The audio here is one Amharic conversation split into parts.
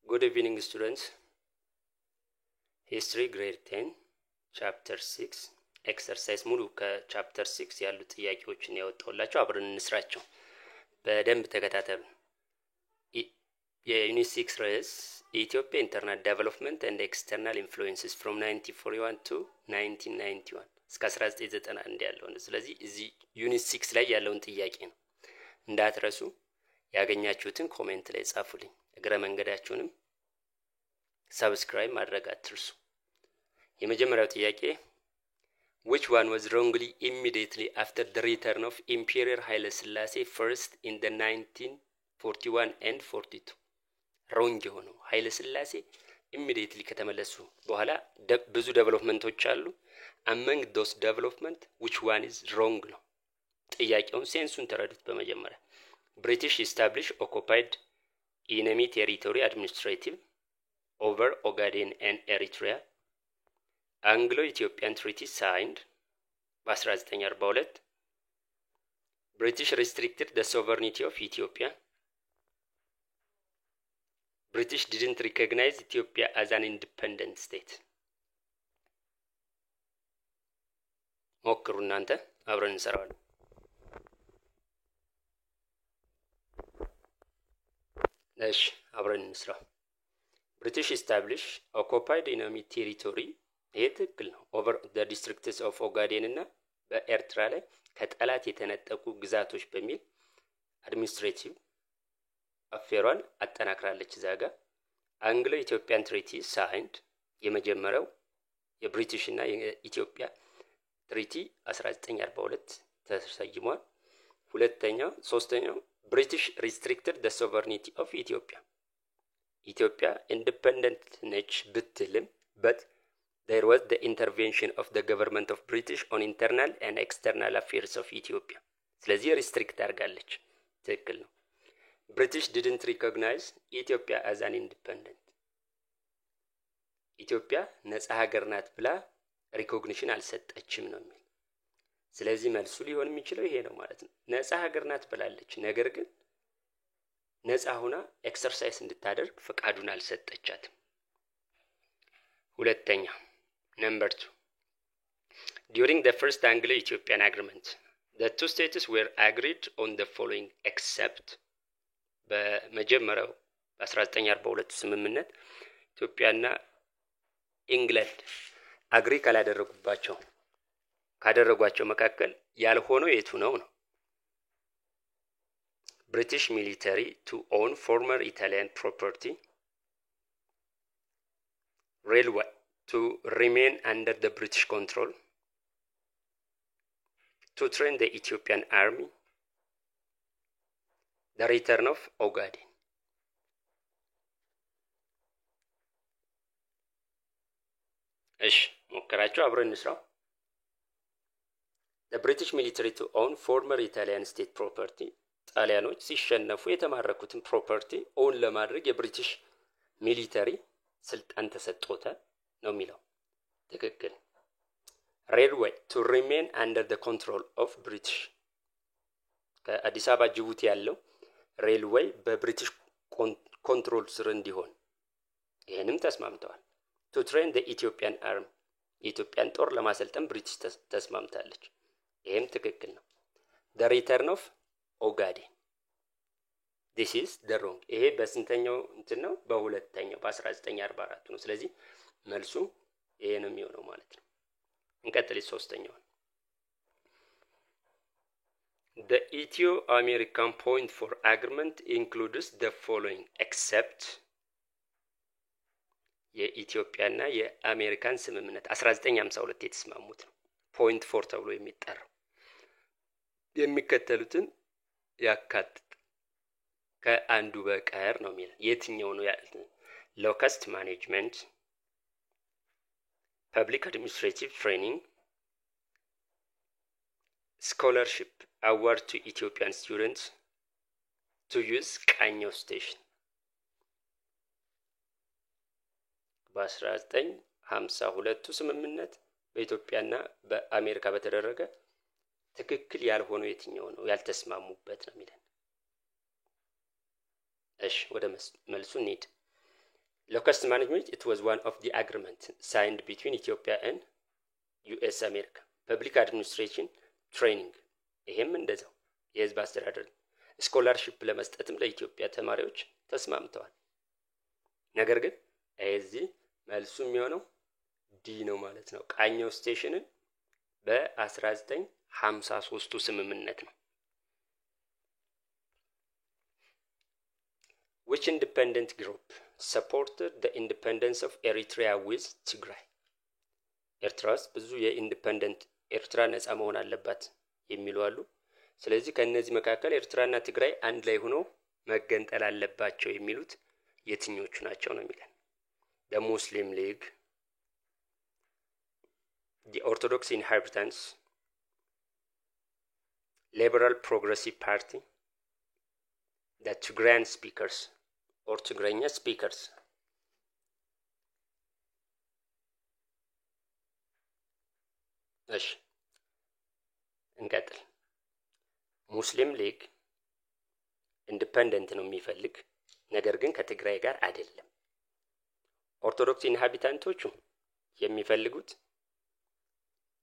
Good evening, students. History grade 10 chapter 6 exercise ሙሉ ከቻፕተር 6 ያሉ ጥያቄዎችን ያወጣውላችሁ አብረን እንስራቸው። በደንብ ተከታተሉ። የዩኒት 6 ርዕስ ኢትዮጵያ ኢንተርናል ዴቨሎፕመንት ኤንድ ኤክስተርናል ኢንፍሉዌንስስ ፍሮም 1941 to 1991 እስከ 1991 ያለው ነው። ስለዚህ እዚህ ዩኒት 6 ላይ ያለውን ጥያቄ ነው። እንዳትረሱ ያገኛችሁትን ኮሜንት ላይ ጻፉልኝ። እግረ መንገዳችሁንም ሰብስክራይብ ማድረግ አትርሱ። የመጀመሪያው ጥያቄ which one was wrongly immediately after the return of Imperial Haile Selassie first in the 1941 and 42 wrong የሆነው ኃይለ ሥላሴ immediately ከተመለሱ በኋላ ብዙ ዴቨሎፕመንቶች አሉ። among those development which one is wrong ነው። ጥያቄውን ሴንሱን ተረዱት። በመጀመሪያ British established occupied enemy territory administrative over Ogaden and Eritrea. Anglo-Ethiopian Treaty signed በ1942. British restricted the sovereignty of Ethiopia. British didn't recognize Ethiopia as an independent state. ሞክሩ እናንተ አብረን እንሰራዋለን። እሺ አብረን እንስራ። British established occupied enemy territory ይሄ ትክክል ነው። over the districts of Ogaden እና በኤርትራ ላይ ከጠላት የተነጠቁ ግዛቶች በሚል አድሚኒስትሬቲቭ አፌሯን አጠናክራለች። ዛጋ አንግሎ ኢትዮጵያን ትሪቲ ሳይንድ የመጀመሪያው የብሪቲሽ እና የኢትዮጵያ ትሪቲ 1942 ተሰይሟል። ሁለተኛው ሶስተኛው British restricted the sovereignty of Ethiopia. ኢትዮጵያ ኢንዲፔንደንት ነች ብትልም but there was the intervention of the government of British on internal and external affairs of Ethiopia. ስለዚህ ሪስትሪክት አድርጋለች። ትክክል ነው። British didn't recognize Ethiopia as an independent. ኢትዮጵያ ነፃ ሀገር ናት ብላ ሪኮግኒሽን አልሰጠችም ነው የሚል። ስለዚህ መልሱ ሊሆን የሚችለው ይሄ ነው ማለት ነው። ነፃ ሀገር ናት ብላለች፣ ነገር ግን ነፃ ሆና ኤክሰርሳይዝ እንድታደርግ ፈቃዱን አልሰጠቻትም። ሁለተኛ number 2 during the first Anglo-Ethiopian agreement the two states were agreed on the following except በመጀመሪያው በ1942 ስምምነት ኢትዮጵያና ኢንግላንድ አግሪ ካደረጓቸው መካከል ያልሆነው የቱ ነው? British military to own former Italian property, railway to remain under the British control, to train the Ethiopian army, the return of Ogaden. እሺ ሞከራችሁ አብረን እንስራው። The British military to own former Italian state property. ጣሊያኖች ሲሸነፉ የተማረኩትን ፕሮፐርቲ ኦን ለማድረግ የብሪቲሽ ሚሊተሪ ስልጣን ተሰጥቶታል ነው የሚለው። ትክክል። railway to remain under the control of British. ከአዲስ አበባ ጅቡቲ ያለው ሬልዌይ በብሪቲሽ ኮንትሮል ስር እንዲሆን ይሄንም ተስማምተዋል። to train the Ethiopian army. የኢትዮጵያን ጦር ለማሰልጠን ብሪቲሽ ተስማምታለች። ይሄም ትክክል ነው። the return of Ogaden. this is the wrong. ይሄ በስንተኛው እንትን ነው? በሁለተኛው በ1944 ነው። ስለዚህ መልሱ ይሄ ነው የሚሆነው ማለት ነው። እንቀጥል። ሶስተኛው The Ethio-American point for agreement includes the following except የኢትዮጵያና የአሜሪካን ስምምነት 1952 የተስማሙት ነው። ፖይንት 4 ተብሎ የሚጠራው የሚከተሉትን ያካትት ከአንዱ በቀር ነው የሚል። የትኛው ነው ያለው? ሎከስት ማኔጅመንት፣ ፐብሊክ አድሚኒስትሬቲቭ ትሬኒንግ፣ ስኮላርሺፕ አዋርድ ቱ ኢትዮጵያን ስቱደንትስ ቱ ዩዝ ቃኘው ስቴሽን። በ1952 ስምምነት በኢትዮጵያና በአሜሪካ በተደረገ ትክክል ያልሆነው የትኛው ነው? ያልተስማሙበት ነው የሚለው። እሺ ወደ መልሱ እንሂድ። Locust management, it was one of the agreements signed between Ethiopia and US America. Public administration training ይሄም እንደዛው የህዝብ አስተዳደር ስኮላርሺፕ ለመስጠትም ለኢትዮጵያ ተማሪዎች ተስማምተዋል። ነገር ግን እዚህ መልሱ የሚሆነው ዲ ነው ማለት ነው። ቃኘው ስቴሽንን በ1953 ስምምነት ነው። Which independent group supported the independence of Eritrea with Tigray? ኤርትራ ውስጥ ብዙ የኢንዲፔንደንት ኤርትራ ነፃ መሆን አለባት የሚሉ አሉ። ስለዚህ ከነዚህ መካከል ኤርትራና ትግራይ አንድ ላይ ሆኖ መገንጠል አለባቸው የሚሉት የትኞቹ ናቸው ነው የሚለን? the Muslim League, the Orthodox Inhabitants, Liberal Progressive Party, the Tigrayan speakers or ትግረኛ speakers. እሺ እንቀጥል። ሙስሊም ሊግ ኢንዲፔንደንት ነው የሚፈልግ ነገር ግን ከትግራይ ጋር አይደለም። ኦርቶዶክስ ኢንሃቢታንቶቹ የሚፈልጉት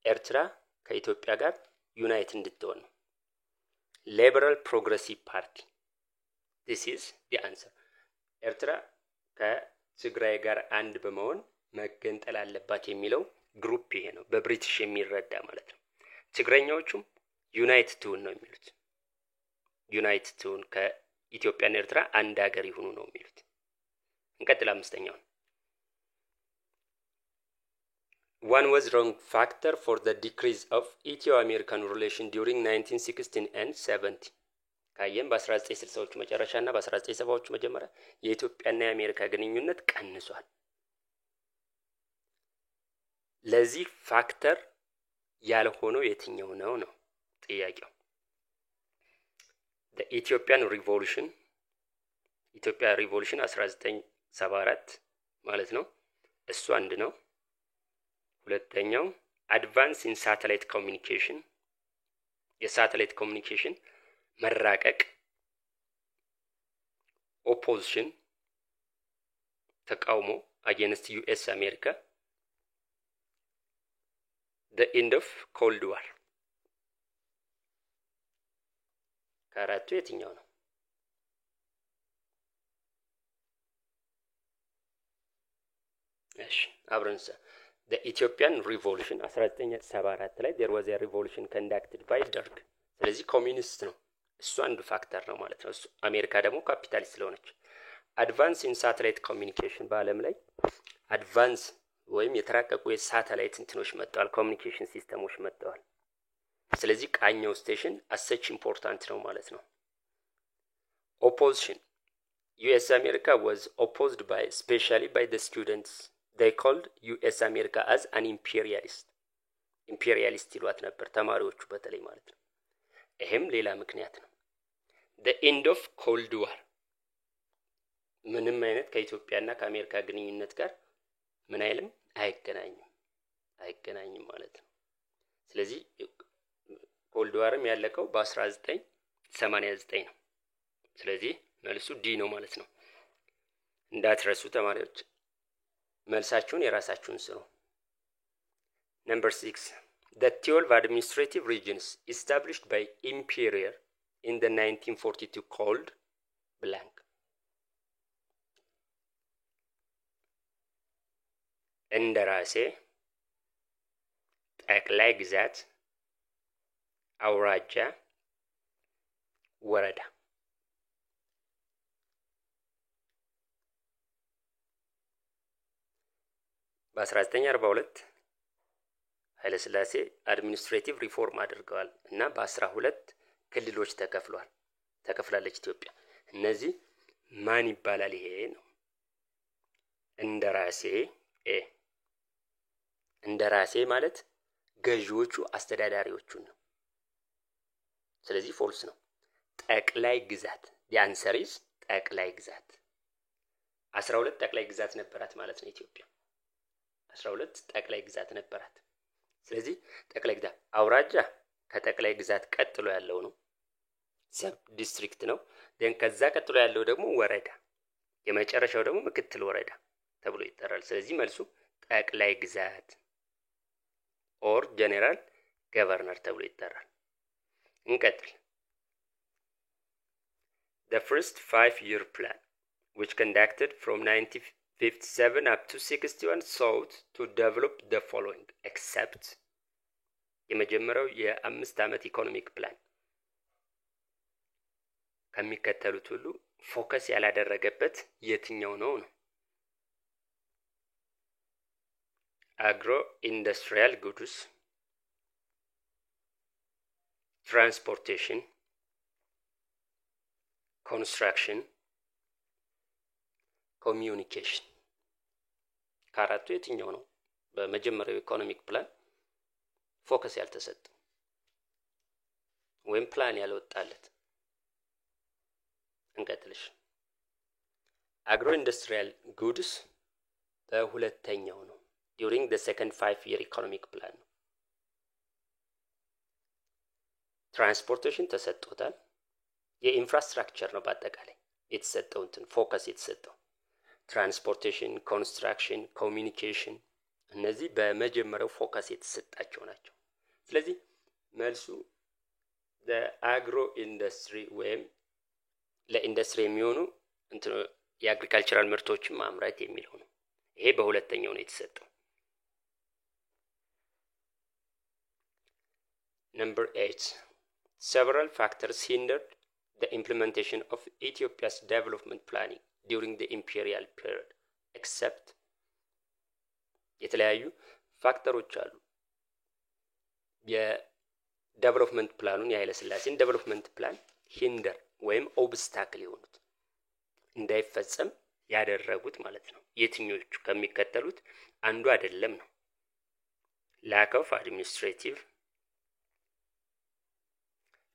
ኤርትራ ከኢትዮጵያ ጋር ዩናይት እንድትሆን ነው። ሊበራል ፕሮግሬሲቭ ፓርቲ this is the answer። ኤርትራ ከትግራይ ጋር አንድ በመሆን መገንጠል አለባት የሚለው ግሩፕ ይሄ ነው፣ በብሪቲሽ የሚረዳ ማለት ነው። ትግረኛዎቹም ዩናይት ትሁን ነው የሚሉት። ዩናይት ትሁን ከኢትዮጵያና ኤርትራ አንድ ሀገር ይሁኑ ነው የሚሉት። እንቀጥል አምስተኛው። One was wrong factor for the decrease of Ethio-American relation during 1916 and 70. ካየም በ1960ዎቹ መጨረሻና በ1970ዎቹ መጀመሪያ የኢትዮጵያና የአሜሪካ ግንኙነት ቀንሷል። ለዚህ ፋክተር ያልሆነው የትኛው ነው ነው ጥያቄው? the Ethiopian revolution ኢትዮጵያ ሪቮሉሽን 1974 ማለት ነው። እሱ አንድ ነው። ሁለተኛው አድቫንስ ኢን ሳተላይት ኮሙኒኬሽን የሳተላይት ኮሙኒኬሽን መራቀቅ፣ ኦፖዚሽን ተቃውሞ against US አሜሪካ፣ the end of cold war። ከአራቱ የትኛው ነው? እሺ አብረንሳ the Ethiopian revolution 1974 ላይ there was a revolution conducted by ደርግ። ስለዚህ ኮሚኒስት ነው እሱ አንዱ ፋክተር ነው ማለት ነው። እሱ አሜሪካ ደግሞ ካፒታሊስት ስለሆነች። አድቫንስ ኢን ሳተላይት ኮሙኒኬሽን በአለም ላይ አድቫንስ ወይም የተራቀቁ የሳተላይት እንትኖች መጥተዋል፣ ኮሙኒኬሽን ሲስተሞች መጥተዋል። ስለዚህ ቃኘው ስቴሽን አሰች ኢምፖርታንት ነው ማለት ነው። ኦፖዚሽን US America was opposed by especially by the students. They called US America as an imperialist ይሏት ነበር ተማሪዎቹ በተለይ ማለት ነው። ይሄም ሌላ ምክንያት ነው። the end of cold war ምንም አይነት ከኢትዮጵያና ከአሜሪካ ግንኙነት ጋር ምን አይልም አይገናኝም ማለት ነው። ስለዚህ ኮልድ ዋርም ያለቀው በ1989 ነው። ስለዚህ መልሱ ዲ ነው ማለት ነው። እንዳትረሱ ተማሪዎች መልሳችሁን የራሳችሁን ስሩ። Number 6. The 12 administrative regions established by Imperial in the 1942 called blank. እንደራሴ፣ ጠቅላይ ግዛት፣ አውራጃ፣ ወረዳ። በ1942 ኃይለ ሥላሴ አድሚኒስትሬቲቭ ሪፎርም አድርገዋል እና በ12 ክልሎች ተከፍላለች ኢትዮጵያ። እነዚህ ማን ይባላል? ይሄ ነው እንደራሴ። እንደራሴ ማለት ገዢዎቹ አስተዳዳሪዎቹ ነው። ስለዚህ ፎልስ ነው። ጠቅላይ ግዛት ያንሰሪስ ጠቅላይ ግዛት 12 ጠቅላይ ግዛት ነበራት ማለት ነው ኢትዮጵያ። 12 ጠቅላይ ግዛት ነበራት። ስለዚህ ጠቅላይ ግዛት አውራጃ ከጠቅላይ ግዛት ቀጥሎ ያለው ነው፣ ሰብ ዲስትሪክት ነው። ደን ከዛ ቀጥሎ ያለው ደግሞ ወረዳ፣ የመጨረሻው ደግሞ ምክትል ወረዳ። ተብሎ ይጠራል። ስለዚህ መልሱ ጠቅላይ ግዛት ኦር ጀነራል ገቨርነር ተብሎ ይጠራል። እንቀጥል። The first 5-year plan, which conducted from 1957 up to 61, sought to develop the following, except የመጀመሪያው የ5 ዓመት ኢኮኖሚክ ፕላን ከሚከተሉት ሁሉ ፎከስ ያላደረገበት የትኛው ነው? አግሮ ኢንዱስትሪያል ጉድስ፣ ትራንስፖርቴሽን፣ ኮንስትራክሽን፣ ኮሚዩኒኬሽን። ከአራቱ የትኛው ነው በመጀመሪያው ኢኮኖሚክ ፕላን ፎከስ ያልተሰጠ ወይም ፕላን ያልወጣለት? እንቀጥልሽ። አግሮ ኢንዱስትሪያል ጉድስ በሁለተኛው ነው። ዱሪንግ the second 5-year economic plan ነው። ትራንስፖርቴሽን ተሰጥቶታል። የኢንፍራስትራክቸር ነው በአጠቃላይ የተሰጠው እንትን ፎከስ የተሰጠው። ትራንስፖርቴሽን፣ ኮንስትራክሽን፣ ኮሚዩኒኬሽን እነዚህ በመጀመሪያው ፎከስ የተሰጣቸው ናቸው። ስለዚህ መልሱ ለአግሮ ኢንዱስትሪ ወይም ለኢንዱስትሪ የሚሆኑ እንትን የአግሪካልቸራል ምርቶችን ማምረት የሚለው ነው። ይሄ በሁለተኛው ነው የተሰጠው። Number 8. Several factors hindered the implementation of Ethiopia's development planning during the imperial period, except የተለያዩ ፋክተሮች አሉ የዴቨሎፕመንት ፕላኑን የኃይለ ሥላሴን ዴቨሎፕመንት ፕላን ሂንደር ወይም ኦብስታክል የሆኑት እንዳይፈጸም ያደረጉት ማለት ነው። የትኞቹ ከሚከተሉት አንዱ አይደለም ነው? lack of administrative,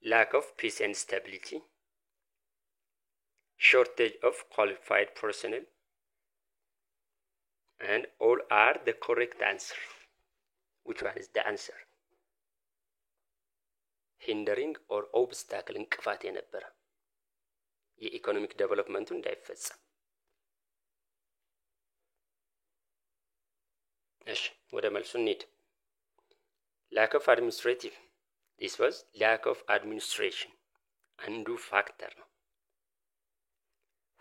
lack of peace and stability, shortage of qualified personnel, and all are the correct answer. Which one is the answer? hindering or obstacle እንቅፋት የነበረ የኢኮኖሚክ ዴቨሎፕመንቱ እንዳይፈጸም። እሺ ወደ መልሱ እንሂድ። lack of administrative, this was lack of administration አንዱ ፋክተር ነው።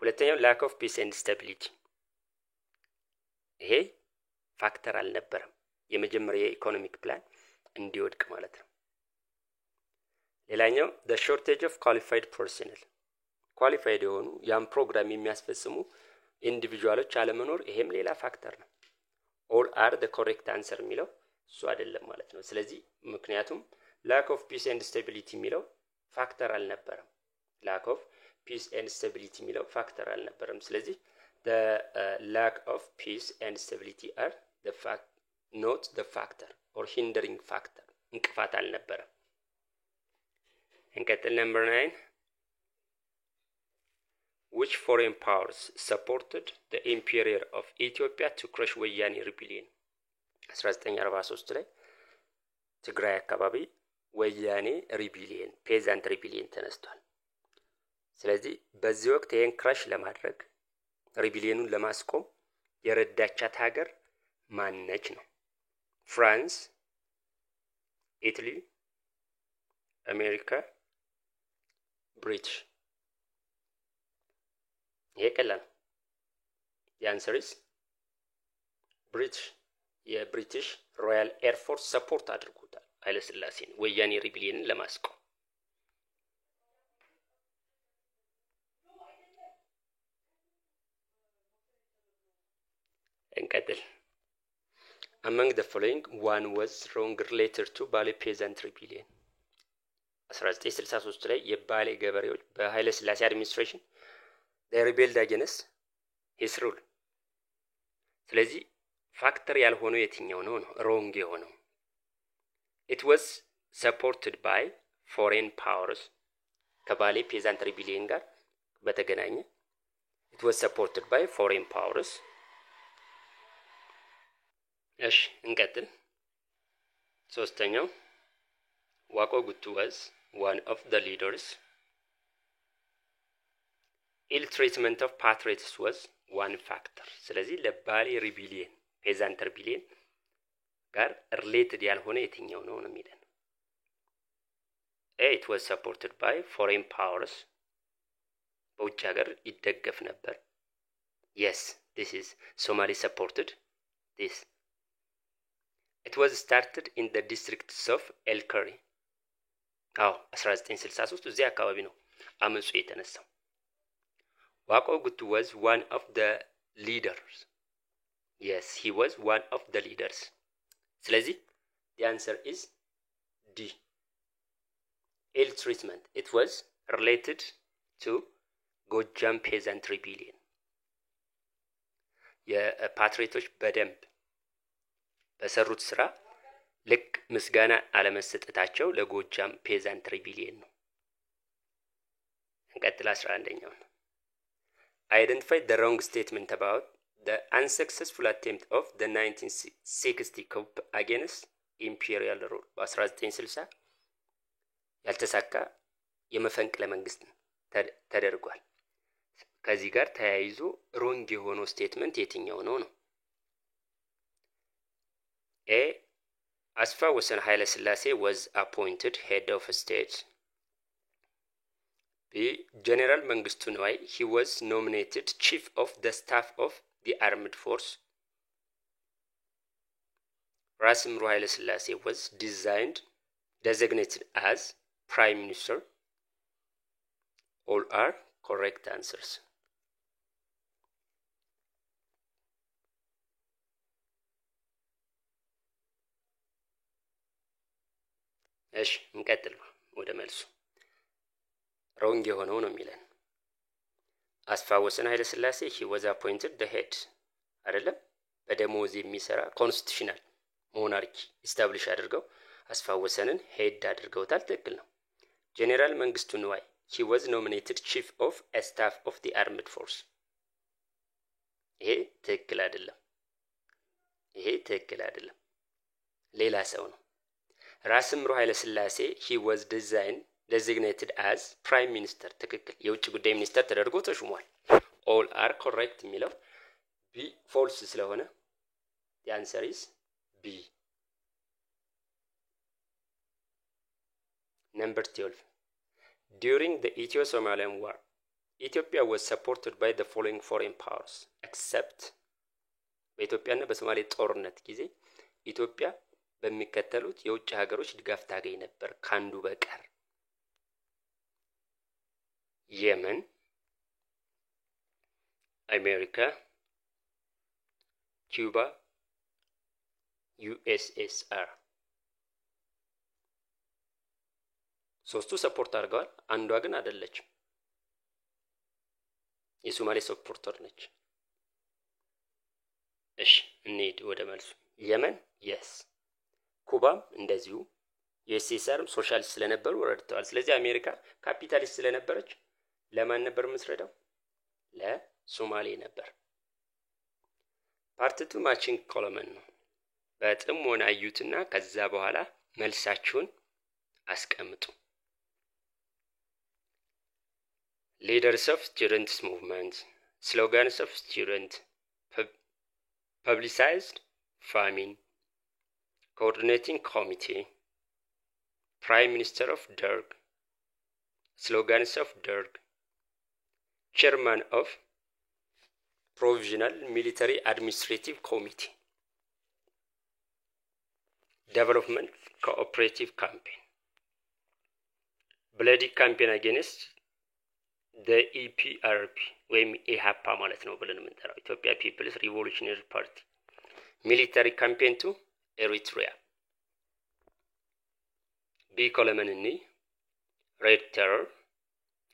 ሁለተኛው lack of peace and stability ይሄ ፋክተር አልነበረም የመጀመሪያ የኢኮኖሚክ ፕላን እንዲወድቅ ማለት ነው። ሌላኛው the shortage of qualified personnel ኳሊፋይድ የሆኑ ያን ፕሮግራም የሚያስፈጽሙ ኢንዲቪጁዋሎች አለመኖር ይሄም ሌላ ፋክተር ነው። all are the correct answer የሚለው እሱ አይደለም ማለት ነው። ስለዚህ ምክንያቱም lack of peace and stability የሚለው ፋክተር አልነበረም። lack of peace and stability የሚለው ፋክተር አልነበረም። ስለዚህ the lack of peace and stability are the fact not the factor or hindering factor እንቅፋት አልነበረም። እንቀጥል። number 9. Which foreign powers supported the empire of Ethiopia to crush ወያኔ rebellion? 1943 ላይ ትግራይ አካባቢ ወያኔ ሪቢሊየን ፔዛንት ሪቢሊየን ተነስቷል። ስለዚህ በዚህ ወቅት ይሄን ክራሽ ለማድረግ ሪቢሊየኑን ለማስቆም የረዳቻት ሀገር ማነች ነው? ፍራንስ፣ ኢታሊ፣ አሜሪካ፣ ብሪቲሽ። ይሄ ቀላል ነው። የአንሰሪስ ብሪቲሽ። የብሪቲሽ ሮያል ኤርፎርስ ሰፖርት አድርጎታል ኃይለ ሥላሴን ወያኔ ሪቢሊየንን ለማስቆም። እንቀጥል። among the following one was wrong related to ባሌ peasant rebellion? 1963 ላይ የባሌ ገበሬዎች በኃይለ ሥላሴ አድሚኒስትሬሽን they rebelled against his rule። ስለዚህ ፋክተር ያልሆነው የትኛው ነው? ሮንግ የሆነው it was supported by foreign powers ከባሌ ፔዛንት ሪቢሊየን ጋር በተገናኘ it was supported by foreign powers። እሺ እንቀጥል። ሶስተኛው ዋቆ ጉቱ was one of the leaders. ill treatment of patriots was one factor ስለዚህ ለባሌ ሪቢሊየን ፔዛንት ሪቢሊየን ጋር ሪሌትድ ያልሆነ የትኛው ነው ነው የሚለን it was supported by foreign powers በውጭ ሀገር ይደገፍ ነበር yes this is Somali supported this it was started in the districts of El Kari 1963 እዚህ አካባቢ ነው አመጹ የተነሳው ዋቆ ጉቱ was one of the leaders yes he was one of the leaders ስለዚህ the answer is D ill treatment it was related to Gojam peasant rebellion የፓትሪዮቶች በደንብ በሰሩት ስራ ልክ ምስጋና አለመሰጠታቸው ለጎጃም ፔዛንት ሪቢሊየን ነው እንቀጥል 11ኛው identify the wrong statement about the unsuccessful attempt of the 1960 coup against imperial rule በ1960 ያልተሳካ የመፈንቅለ መንግስት ተደርጓል ከዚህ ጋር ተያይዞ ሮንግ የሆነው ስቴትመንት የትኛው ነው ነው A Asfa Wasan Haile Selassie was appointed head of state B General Mengistu Neway he was nominated chief of the staff of the armed force Ras Imru Haile Selassie was designated as prime minister all are correct answers እሺ እንቀጥል ወደ መልሱ ሮንግ የሆነው ነው የሚለን አስፋ ወሰን ኃይለ ሥላሴ he was appointed the head አይደለም በደሞዝ የሚሰራ ኮንስቲቱሽናል ሞናርኪ ኢስታብሊሽ አድርገው አስፋ ወሰንን ሄድ አድርገውታል ትክክል ነው ጄኔራል መንግስቱ ንዋይ he was nominated chief of a staff of the armed force ይሄ ትክክል አይደለም ሌላ ሰው ነው ራስ ምሩ ኃይለ ሥላሴ he was designated as prime minister ትክክል የውጭ ጉዳይ ሚኒስተር ተደርጎ ተሹሟል all are correct የሚለው b false ስለሆነ the answer is b number 12 during the Ethio-Somalian war Ethiopia was supported by the following foreign powers except በኢትዮጵያና በሶማሌ ጦርነት ጊዜ ኢትዮጵያ በሚከተሉት የውጭ ሀገሮች ድጋፍ ታገኝ ነበር ካንዱ በቀር የመን አሜሪካ ኩባ USSR ሶስቱ ሰፖርት አድርገዋል አንዷ ግን አይደለችም የሶማሌ ሰፖርተር ነች እሺ እንሂድ ወደ መልሱ የመን yes ኩባም እንደዚሁ የሲሳርም ሶሻሊስት ስለነበሩ ወርደዋል ስለዚህ አሜሪካ ካፒታሊስት ስለነበረች ለማን ነበር መስረዳው ለሶማሌ ነበር ፓርት 2 ማቺንግ ኮለመን ነው በጥሞና አዩትና ከዛ በኋላ መልሳችሁን አስቀምጡ leaders of students movement slogans of student publicized famine coordinating committee prime minister of Derg slogans of Derg chairman of provisional military administrative committee development cooperative campaign bloody campaign against the EPRP ወይም ኢሃፓ ማለት ነው ብለን የምንጠራው ኢትዮጵያ ፒፕልስ ሪቮሉሽነሪ ፓርቲ ሚሊታሪ ካምፔን ቱ ኤሪትሪያ ቢ ኮለመንኒ ሬድ ቴረር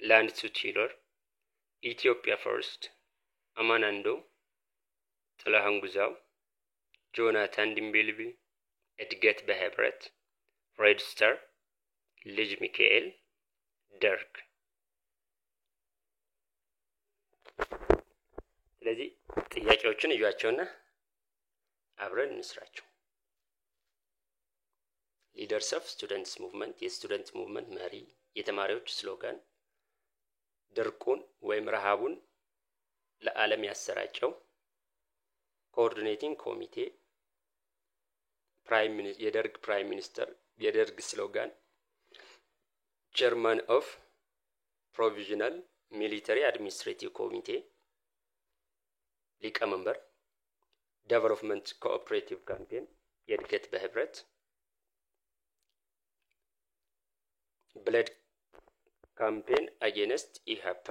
ላንድ ቱ ቲለር ኢትዮጵያ ፈርስት አማናንዶ ጥላሁን ጉዛው ጆናታን ዲምቤልቢ እድገት በህብረት ሬድ ስታር ልጅ ሚካኤል ደርግ ስለዚህ ጥያቄዎችን እዩዋቸውና አብረን እንስራቸው ሊደርስ ኦፍ ስቱደንትስ ሙቭመንት የስቱደንት ሙቭመንት መሪ የተማሪዎች ስሎጋን ድርቁን ወይም ረሃቡን ለዓለም ያሰራጨው ኮኦርዲኔቲንግ ኮሚቴ የደርግ ፕራይም ሚኒስተር የደርግ ስሎጋን ቸርማን ኦፍ ፕሮቪዥናል ሚሊተሪ አድሚኒስትሬቲቭ ኮሚቴ ሊቀመንበር ዴቨሎፕመንት ኮኦፕሬቲቭ ካምፔን የእድገት በህብረት ብለድ ካምፔን አጌንስት ኢሃፓ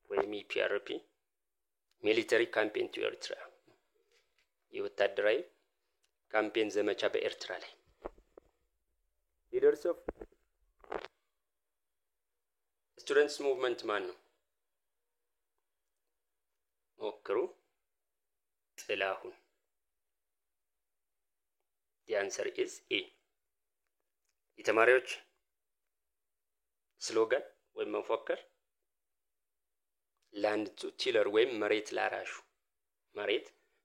ወይም ኢፒአርፒ ሚሊተሪ ካምፔን ቱ ኤርትራ የወታደራዊ ካምፔን ዘመቻ በኤርትራ ላይ ሊደርስ ኦፍ ስቱደንትስ ሙቭመንት ማን ነው? ሞክሩ። ጥላሁን። the answer is A። የተማሪዎች ስሎጋን ወይም መፈክር ላንድ ቱ ቲለር ወይም መሬት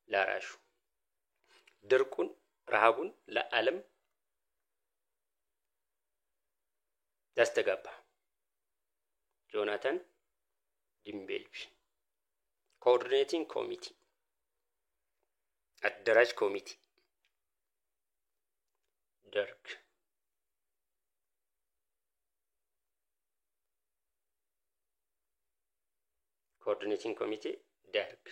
ላራሹ ድርቁን ረሃቡን ለዓለም ያስተጋባ ጆናታን ዲምቤልቢ። ኮኦርዲኔቲንግ ኮሚቴ አደራጅ ኮሚቴ ደርግ። ኮኦርዲኔቲንግ ኮሚቴ ደርግ።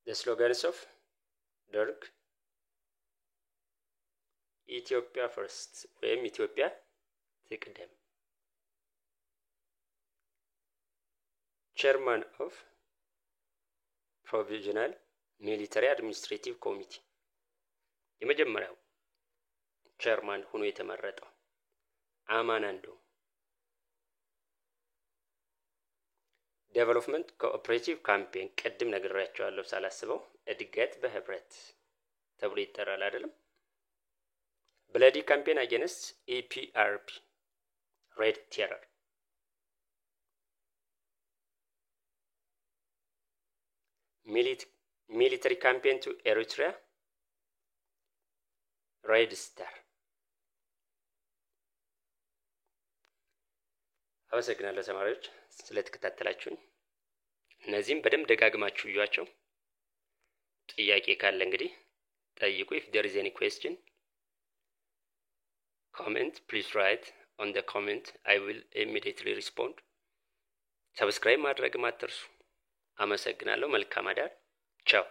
the slogans of ደርግ ኢትዮጵያ ፈርስት ወይም ኢትዮጵያ ትቅደም። ቸርማን ኦፍ ፕሮቪዥናል ሚሊተሪ አድሚኒስትሬቲቭ ኮሚቴ የመጀመሪያው ቸርማን ሆኖ የተመረጠው አማናንዶ። ዴቨሎፕመንት ኮኦፕሬቲቭ ካምፔን ቅድም ነግሬያቸዋለሁ ሳላስበው እድገት በህብረት ተብሎ ይጠራል አይደለም። ብለዲ ካምፔን አጌንስት ኢፒአርፒ ሬድ ቴረር። ሚሊተሪ ካምፔን ቱ ኤሪትራ ሬድ ስታር። አመሰግናለሁ ተማሪዎች ስለተከታተላችሁኝ። እነዚህም በደንብ ደጋግማችሁ እዩዋቸው። ጥያቄ ካለ እንግዲህ ጠይቁ። if there is any question comment, please write on the comment. I will immediately respond. ሰብስክራይብ ማድረግ አትርሱ። አመሰግናለሁ። መልካም አዳር። ቻው።